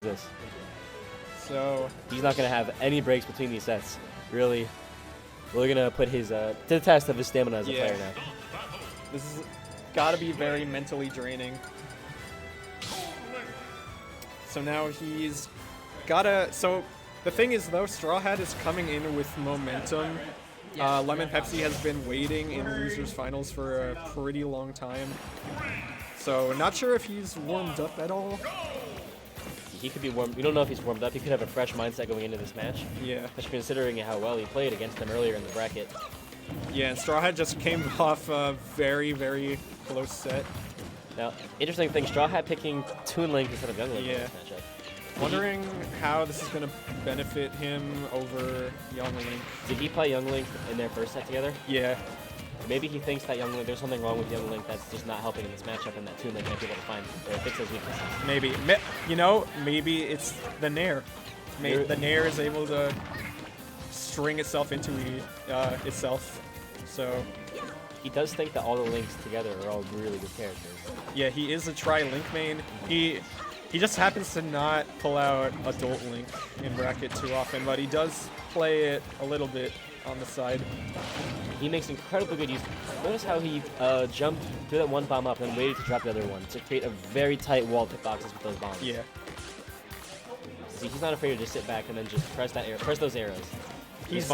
this. So he's not going to have any breaks between these sets. Really going to put his to the test of his stamina as a player now. This is got to be very mentally draining. So now he's got to... So the thing is, though, Strawhat is coming in with momentum. Lemonpepsi has been waiting in losers finals for a pretty long time. So not sure if he's warmed up at all. He could be warmed. We don't know if he's warmed up. He could have a fresh mindset going into this match. Yeah. Especially considering how well he played against them earlier in the bracket. Yeah, and Strawhat just came off a very, very close set. Now, interesting thing, Strawhat picking Toon Link instead of Younglink in this matchup. Wondering how this is going to benefit him over Younglink. Did he play Younglink in their first set together? Yeah. Maybe he thinks that Younglink, there's something wrong with Younglink that's just not helping in this matchup, and that Toon Link might be able to find or fix those weaknesses. Maybe. You know, maybe it's the Nair. Maybe the Nair is able to string itself into itself. So he does think that all the links together are all really good characters. Yeah, he is a tri-link main. He just happens to not pull out Adult Link in bracket too often, but he does play it a little bit on the side. He makes incredibly good use. Notice how he jumped, threw that one bomb up, and waited to drop the other one to create a very tight wall of hitboxes with those bombs. Yeah. See, he's not afraid to just sit back and then just press those arrows. He's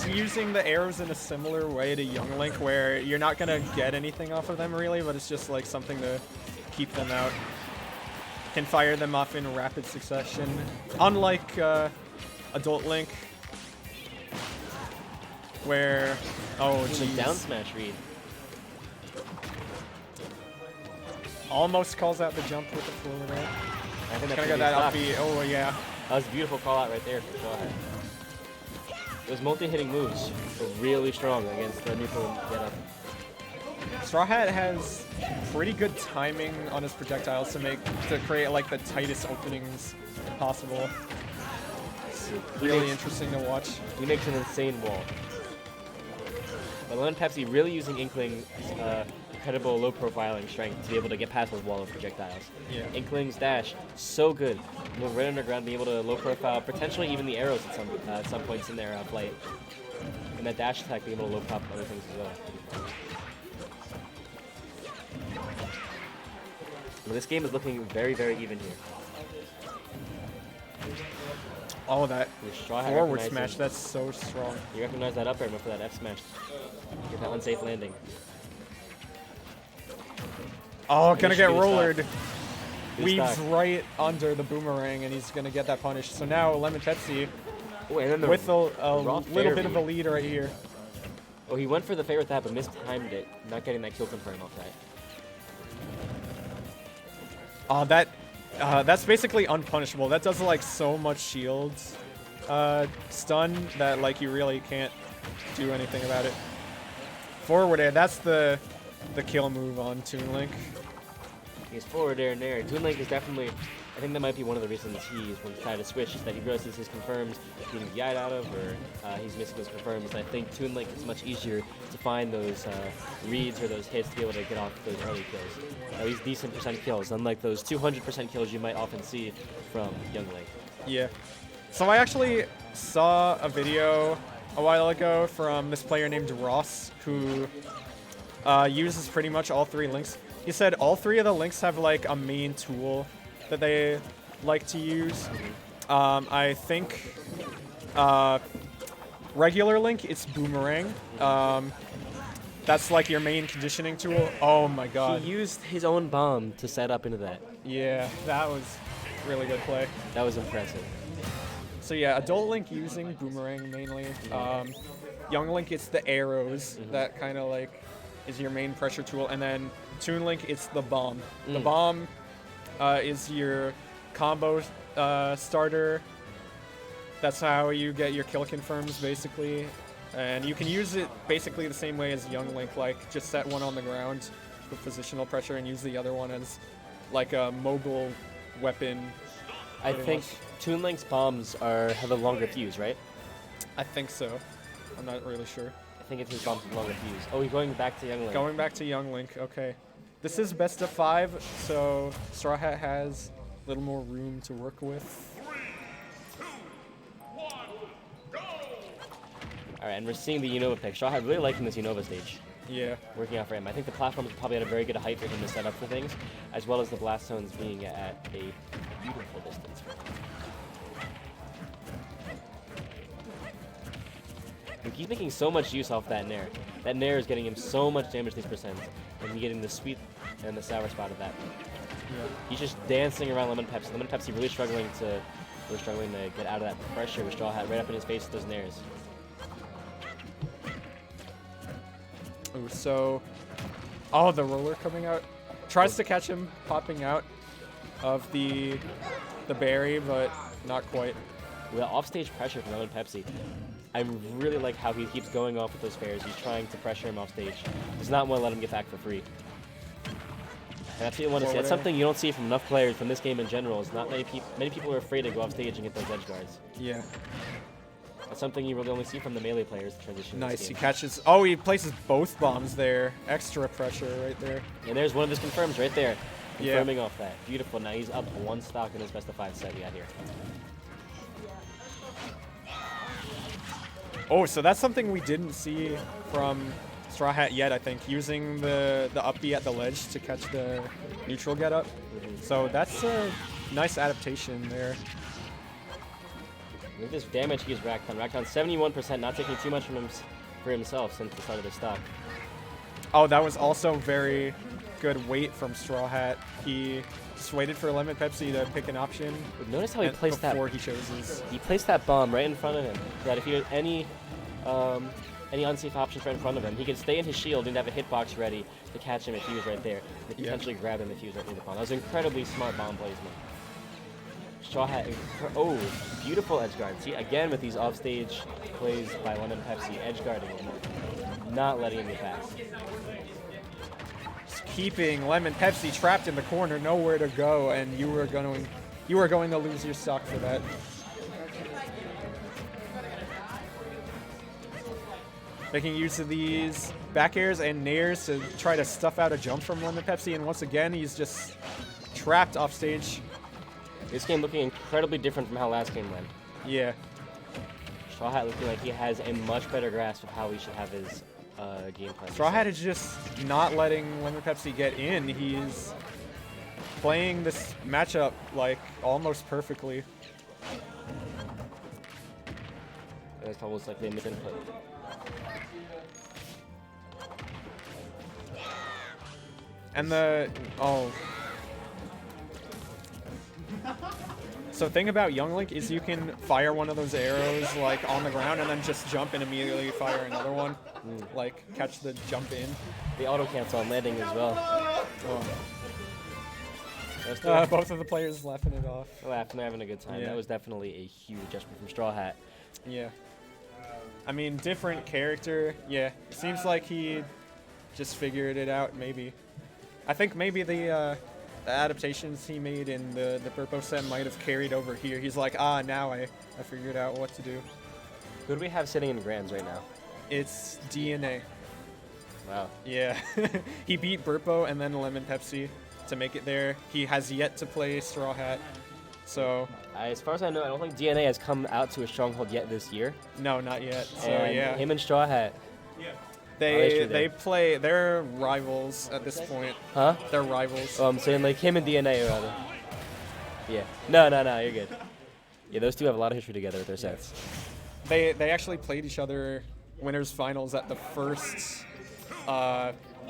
using the arrows in a similar way to Younglink, where you're not gonna get anything off of them really, but it's just like something to keep them out. Can fire them off in rapid succession, unlike Adult Link, where the down smash read almost calls out the jump with the forward air. I think that's gonna get that up B. Oh yeah, that was a beautiful call out right there for Strawhat. Those multi-hitting moves were really strong against the neutral get-up. Strawhat has pretty good timing on his projectiles to create like the tightest openings possible. It's really interesting to watch. He makes an insane wall. But Lemonpepsi really using Inkling's incredible low profiling strength to be able to get past those wall of projectiles. Yeah. Inkling's dash, so good. Moving right underground, being able to low profile, potentially even the arrows at some points in their flight. And that dash attack being able to low prop other things as well. Well, this game is looking very, very even here. Oh, that forward smash, that's so strong. You recognize that up air for that F smash. Get that unsafe landing. Oh, gonna get rollered. Weaves right under the boomerang, and he's gonna get that punish. So now Lemonpepsi with a little bit of a lead right here. Oh, he went for the fair with that, but mistimed it, not getting that kill confirm off that. That's basically unpunishable. That does like so much shields stun that like you really can't do anything about it. Forward air, that's the kill move on Toon Link. He's forward air and there. Toon Link is definitely, I think that might be one of the reasons he's trying to switch, is that he realizes his confirms he's getting VI'd out of, or he's missing those confirms. And I think Toon Link is much easier to find those reads or those hits to be able to get off those early kills. These decent percent kills, unlike those 200% kills you might often see from Younglink. Yeah. So I actually saw a video a while ago from this player named Ross, who uses pretty much all three links. He said all three of the links have like a main tool that they like to use. I think regular link, it's boomerang. That's like your main conditioning tool. Oh my god. He used his own bomb to set up into that. Yeah, that was really good play. That was impressive. So yeah, Adult Link using boomerang mainly. Young Link, it's the arrows that kind of like is your main pressure tool, and then Toon Link, it's the bomb. The bomb is your combo starter. That's how you get your kill confirms basically, and you can use it basically the same way as Young Link, like just set one on the ground with positional pressure and use the other one as like a mobile weapon. I think Toon Link's bombs have a longer fuse, right? I think so. I'm not really sure. I think it's his bombs with longer fuse. Oh, he's going back to Young Link. Going back to Young Link, okay. This is best of 5, so Strawhat has little more room to work with. All right, and we're seeing the Unova pick. Strawhat really liking this Unova stage. Yeah. Working out for him. I think the platforms probably at a very good height for him to set up for things, as well as the blast zones being at a beautiful distance. He's making so much use off that Nair. That Nair is getting him so much damage these percents, and he's getting the sweet and the sour spot of that. Yeah. He's just dancing around Lemonpepsi. Lemonpepsi really struggling to get out of that pressure with Strawhat right up in his face with those Nairs. Ooh, so, oh, the roller coming out. Tries to catch him popping out of the berry, but not quite. With offstage pressure from Lemonpepsi, I really like how he keeps going off with those fairs. He's trying to pressure him off stage. Does not want to let him get back for free. And that's what you want to see. That's something you don't see from enough players from this game in general. Is not many people are afraid to go off stage and get those edge guards. Yeah. That's something you really only see from the melee players. Transition. Nice. He catches. Oh, he places both bombs there. Extra pressure right there. And there's one of his confirms right there. Confirming off that. Beautiful. Now he's up one stock in his best of 5 set we got here. Oh, so that's something we didn't see from Strawhat yet, I think. Using the up B at the ledge to catch the neutral get up. So that's a nice adaptation there. Look at this damage he's racked on. Racked on 71%, not taking too much from him for himself since the start of the stock. Oh, that was also very good weight from Strawhat. He just waited for Lemonpepsi to pick an option. Notice how he placed that before he chose his. He placed that bomb right in front of him. So that if he had any unsafe options right in front of him, he could stay in his shield and have a hitbox ready to catch him if he was right there. And potentially grab him if he was right near the bomb. That was incredibly smart bomb placement. Strawhat, oh, beautiful edge guard. See, again with these offstage plays by Lemonpepsi, edge guarding him, not letting him get past. Just keeping Lemonpepsi trapped in the corner, nowhere to go, and you were going to lose your stock for that. Making use of these back airs and nairs to try to stuff out a jump from Lemonpepsi, and once again he's just trapped off stage. This game looking incredibly different from how last game went. Yeah. Strawhat looking like he has a much better grasp of how he should have his game plan. Strawhat is just not letting Lemonpepsi get in. He's playing this matchup like almost perfectly. It's almost like they misinput. And so thing about Young Link is you can fire one of those arrows like on the ground and then just jump and immediately fire another one. Like catch the jump in. The auto cancel on landing as well. Both of the players laughing it off. Laughing, they're having a good time. Yeah. That was definitely a huge adjustment from Strawhat. Yeah. I mean, different character. Yeah. It seems like he just figured it out, maybe. I think maybe the adaptations he made in the Burpo set might have carried over here. He's like, now I figured out what to do. Who do we have sitting in Grands right now? It's DNA. Wow. Yeah. He beat Burpo and then Lemonpepsi to make it there. He has yet to play Strawhat. So as far as I know, I don't think DNA has come out to a Stronghold yet this year. no, not yet. So And yeah. him and Strawhat. They're rivals at this point. Huh? They're rivals. Oh, I'm saying like him and DNA rather. Yeah. No, you're good. Yeah, those two have a lot of history together with their sets. They actually played each other winners finals at the first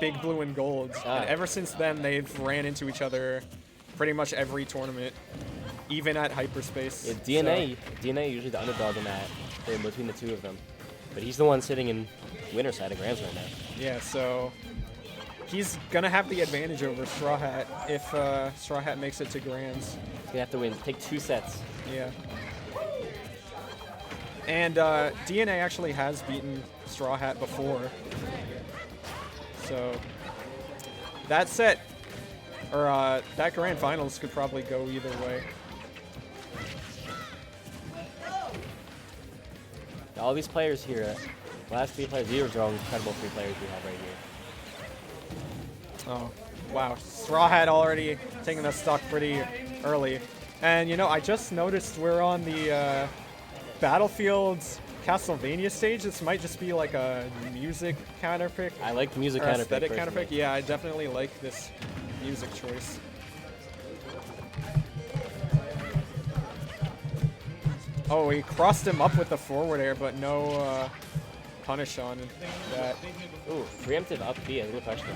Big Blue and Gold. And ever since then, they've ran into each other pretty much every tournament, even at Hyperspace. Yeah, DNA usually the underdog in that, in between the two of them. But he's the one sitting in winner side of Grands right now. Yeah, so he's gonna have the advantage over Strawhat if Strawhat makes it to Grands. He's gonna have to win, take 2 sets. Yeah. And DNA actually has beaten Strawhat before. So that set, or that grand finals could probably go either way. All these players here, last 3 players, these are all incredible 3 players we have right here. Oh, wow. Strawhat already taking the stock pretty early. And, you know, I just noticed we're on the Battlefield Castlevania stage. This might just be like a music counterpick. I like the music or counterpick. aesthetic Personally. counterpick. Yeah, I definitely like this music choice. Oh, he crossed him up with the forward air, but no punish on that. Ooh, preemptive up B is a good question.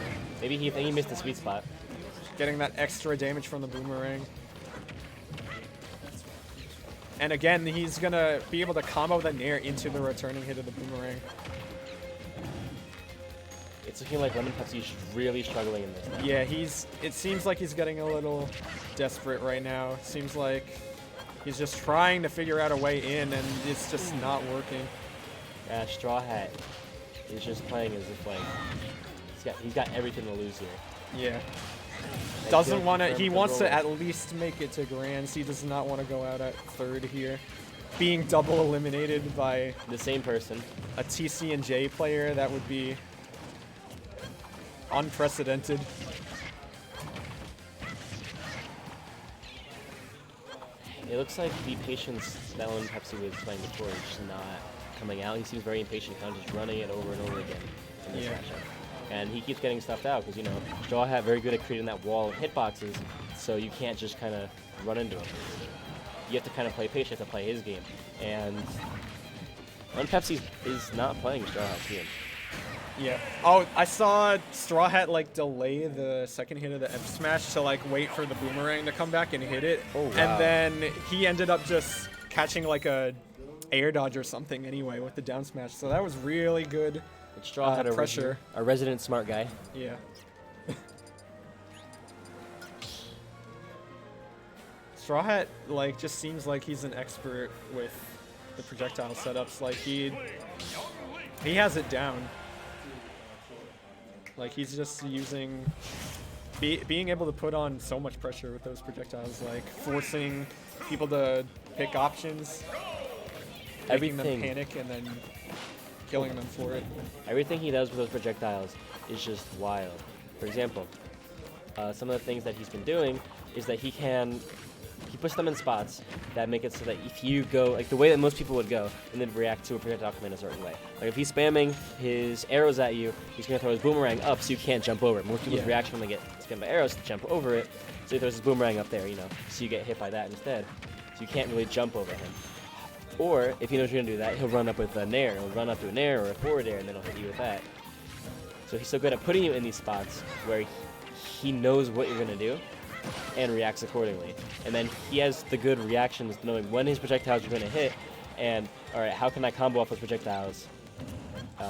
Maybe he missed the sweet spot. Getting that extra damage from the boomerang. And again, he's going to be able to combo the nair into the returning hit of the boomerang. It's looking like Lemonpepsi is really struggling in this now. Yeah, it seems like he's getting a little desperate right now. Seems like he's just trying to figure out a way in, and it's just not working. Yeah, Strawhat is just playing as if like he's got everything to lose here. Yeah. And Doesn't Jill want to. confirmed He the wants to roller. at least make it to grands. He does not want to go out at third here. Being double eliminated by The same person. a TCNJ player, that would be unprecedented. It looks like the patience that Lemonpepsi was playing before is just not coming out. He seems very impatient, kind of just running it over and over again in this Yeah. matchup. And he keeps getting stuffed out because, you know, Strawhat very good at creating that wall of hitboxes, so you can't just kind of run into him. You have to kind of play patient, you have to play his game. And Lemonpepsi is not playing Strawhat's game. Yeah. Oh, I saw Strawhat like delay the second hit of the F smash to like wait for the boomerang to come back and hit it. Oh, wow. And then he ended up just catching like a air dodge or something anyway with the down smash. So that was really good. But Strawhat, pressure. a resident smart guy. Yeah. Strawhat like just seems like he's an expert with the projectile setups. Like he has it down. Like he's just using being able to put on so much pressure with those projectiles, like forcing people to pick options, making them Everything. panic, and then killing them for it. Everything he does with those projectiles is just wild. For example, some of the things that he's been doing is that he puts them in spots that make it so that if you go, like the way that most people would go, and then react to a projectile come in a certain way. Like if he's spamming his arrows at you, he's going to throw his boomerang up so you can't jump over it. Most people's reaction when they get spammed by arrows is to jump over it, so he throws his boomerang up there, you know, so you get hit by that instead. So you can't really jump over him. Or if he knows you're going to do that, he'll run up with a nair. He'll run up to a nair or a forward air, and then he'll hit you with that. So he's so good at putting you in these spots where he knows what you're going to do and reacts accordingly. And then he has the good reactions knowing when his projectiles are going to hit and, all right, how can I combo off those projectiles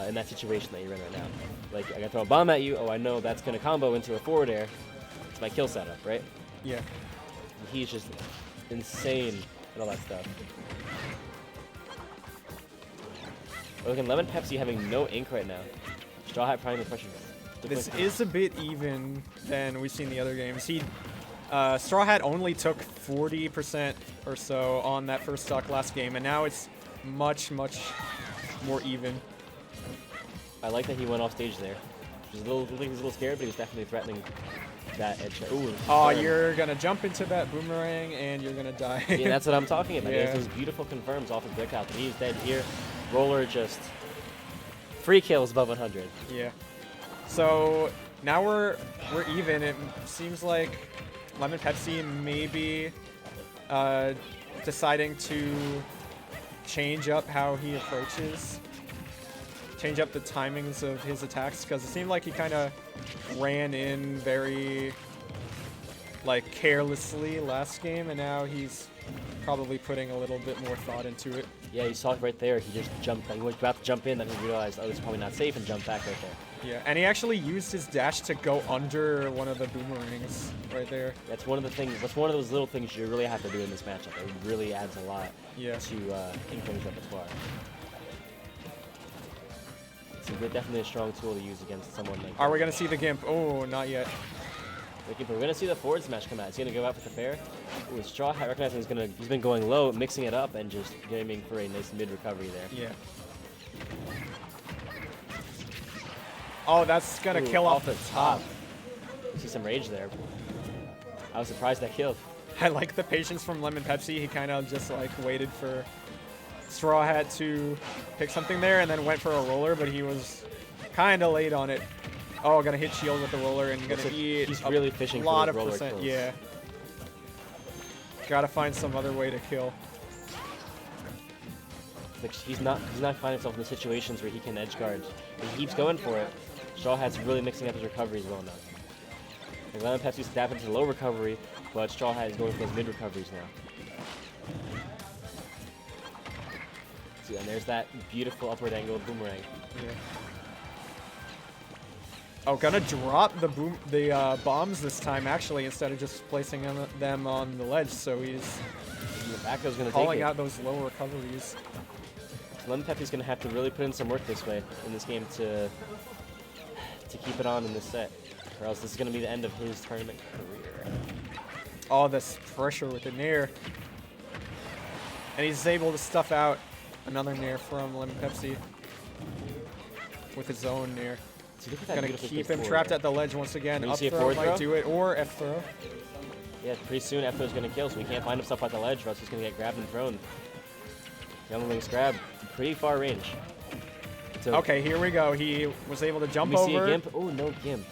in that situation that you're in right now? Like, I can throw a bomb at you. Oh, I know that's going to combo into a forward air. It's my kill setup, right? Yeah. He's just insane at all that stuff. Look, and Lemonpepsi having no ink right now. Strawhat priming the pressure. This is a bit even than we've seen in the other games. Strawhat only took 40% or so on that first stock last game, and now it's much, much more even. I like that he went off stage there. He's a little scared, but he was definitely threatening that edge. Ooh, Oh, you're gonna jump into that boomerang and you're gonna die. yeah, that's what I'm talking about. He Yeah. has those beautiful confirms off his projectile. But he's dead here. Roller just free kills above 100. Yeah. So now we're even. It seems like Lemonpepsi may be deciding to change up how he approaches, change up the timings of his attacks, because it seemed like he kind of ran in very like carelessly last game, and now he's probably putting a little bit more thought into it. Yeah, you saw it right there. He just jumped. He was about to jump in, then he realized, oh, this is probably not safe, and jumped back right there. Yeah, and he actually used his dash to go under one of the boomerangs right there. That's one of the things. That's one of those little things you really have to do in this matchup. It really adds a lot Yeah. to Inkling's repertoire. It's definitely a strong tool to use against someone like. Are we gonna see the Gimp? Oh, not yet. We're gonna see the forward smash come out. Is he gonna go out with the fair? Ooh, Strawhat recognizing he's been going low, mixing it up, and just aiming for a nice mid recovery there. Yeah. Oh, that's gonna Ooh, kill off the top. See some rage there. I was surprised that killed. I like the patience from Lemonpepsi. He kind of just like waited for Strawhat to pick something there and then went for a roller, but he was kind of late on it. Oh, gonna hit shield with the roller and gonna eat he's really fishing a lot for of those roller percent. kills. Yeah. Gotta find some other way to kill. Like he's not finding himself in the situations where he can edge guard. He keeps going for it. Strawhat's really mixing up his recoveries well now. Like Lemonpepsi's adapting to the low recovery, but Strawhat is going for those mid recoveries now. See, and there's that beautiful upward angle boomerang. Yeah. Oh, gonna drop the bombs this time actually instead of just placing them on the ledge. So he's Backo's gonna calling take out those low recoveries. Lemonpepsi's gonna have to really put in some work this way in this game to keep it on in this set, or else this is gonna be the end of his tournament career. All this pressure with the nair, and he's able to stuff out another nair from Lemonpepsi with his own nair. See, look at that Gonna beautiful keep kick him forward trapped there. at the ledge once again. Can you Up see a throw forward might throw? do it, or F throw. Yeah, pretty soon F is gonna kill, so he can't find himself at the ledge, or else he's gonna get grabbed and thrown. Youngling's grab, pretty far range. So Okay, here we go. He was able to jump we see a over, gimp. Oh, no gimp.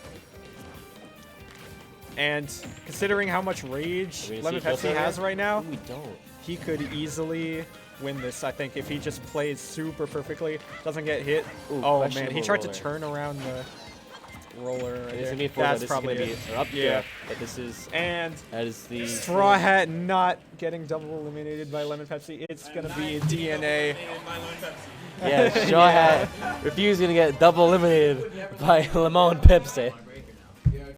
and considering how much rage We're gonna see a Lemonpepsi kill has there? right now, Ooh, we don't. he could easily win this, I think, if he just plays super perfectly, doesn't get hit. Ooh, Oh man, he questionable tried roller. to turn around the roller right It's there. gonna be a four, That's this probably is gonna it. be or up Yeah. but this is And that is the Strawhat not getting double eliminated by Lemonpepsi. It's gonna be DNA. Yeah, Strawhat refusing to get double eliminated by Lemonpepsi.